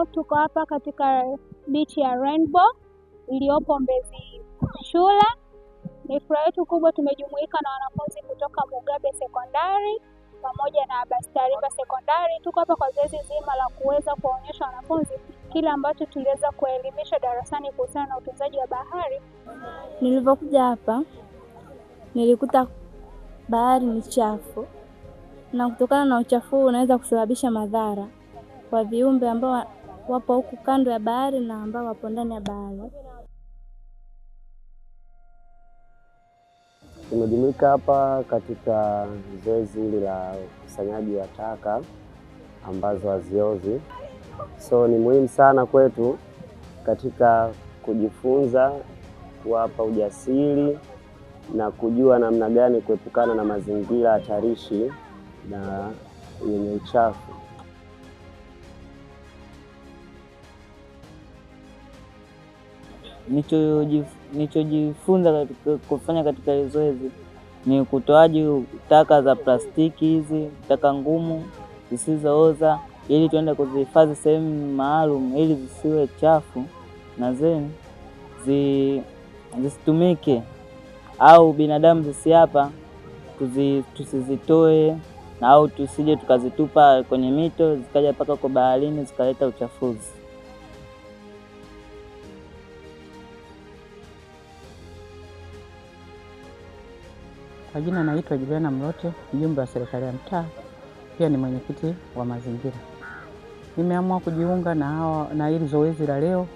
leo tuko hapa katika beach ya Rainbow iliyopo Mbezi shule. Ni furaha yetu kubwa tumejumuika na wanafunzi kutoka Mugabe Sekondari pamoja na Bastarimba Sekondari. Tuko hapa kwa zoezi zima la kuweza kuwaonyesha wanafunzi kile ambacho tuliweza kuelimisha darasani kuhusiana na utunzaji wa bahari. Nilipokuja hapa nilikuta bahari ni chafu, na kutokana na uchafu huu unaweza kusababisha madhara kwa viumbe ambao wapo huku kando ya bahari na ambao wapo ndani ya bahari. Tumejumuika hapa katika zoezi hili la ukusanyaji wa taka ambazo haziozi. Ni muhimu sana kwetu katika kujifunza, kuwapa ujasiri na kujua namna gani kuepukana na mazingira hatarishi na yenye uchafu. Nilichojifunza kufanya katika zoezi ni utoaji taka za plastiki hizi, taka ngumu zisizooza, ili tuende kuzihifadhi sehemu maalum ili zisiwe chafu na zisitumike au binadamu zisiapa tusizitoe au tusije tukazitupa kwenye mito zikaja mpaka kwa baharini zikaleta uchafuzi. Kwa jina naitwa Juliana Mlote, mjumbe wa serikali ya mtaa, pia ni mwenyekiti wa mazingira. Nimeamua kujiunga na hili zoezi la leo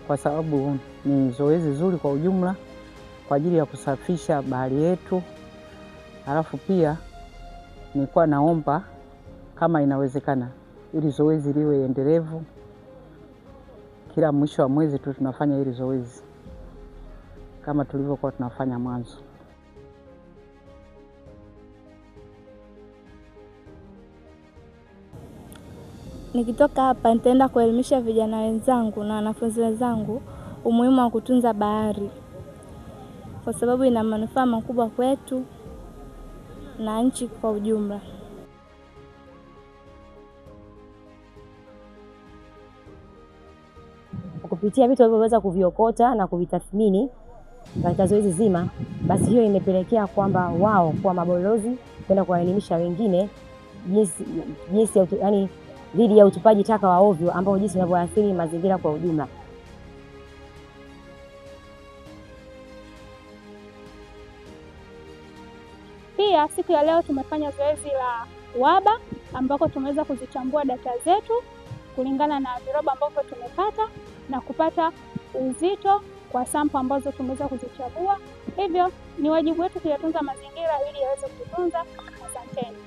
kwa sababu ni zoezi zuri kwa ujumla kwa ajili ya kusafisha bahari yetu. Halafu pia nilikuwa naomba kama inawezekana ili zoezi liwe endelevu, kila mwisho wa mwezi tu tunafanya hili zoezi kama tulivyokuwa tunafanya mwanzo. Nikitoka hapa nitaenda kuelimisha vijana wenzangu na wanafunzi wenzangu umuhimu wa kutunza bahari, kwa sababu ina manufaa makubwa kwetu na nchi kwa ujumla. Kupitia vitu walivyoweza kuviokota na kuvitathmini katika zoezi zima, basi hiyo imepelekea kwamba wao kuwa mabalozi kwenda kuwaelimisha wengine jinsi yani dhidi ya utupaji taka wa ovyo ambao jinsi unavyoathiri mazingira kwa ujumla. Pia siku ya leo tumefanya zoezi la waba ambako tumeweza kuzichambua data zetu kulingana na viroba ambavyo tumepata na kupata uzito kwa sample ambazo tumeweza kuzichambua. Hivyo ni wajibu wetu kuyatunza mazingira ili yaweze kutunza. Asanteni.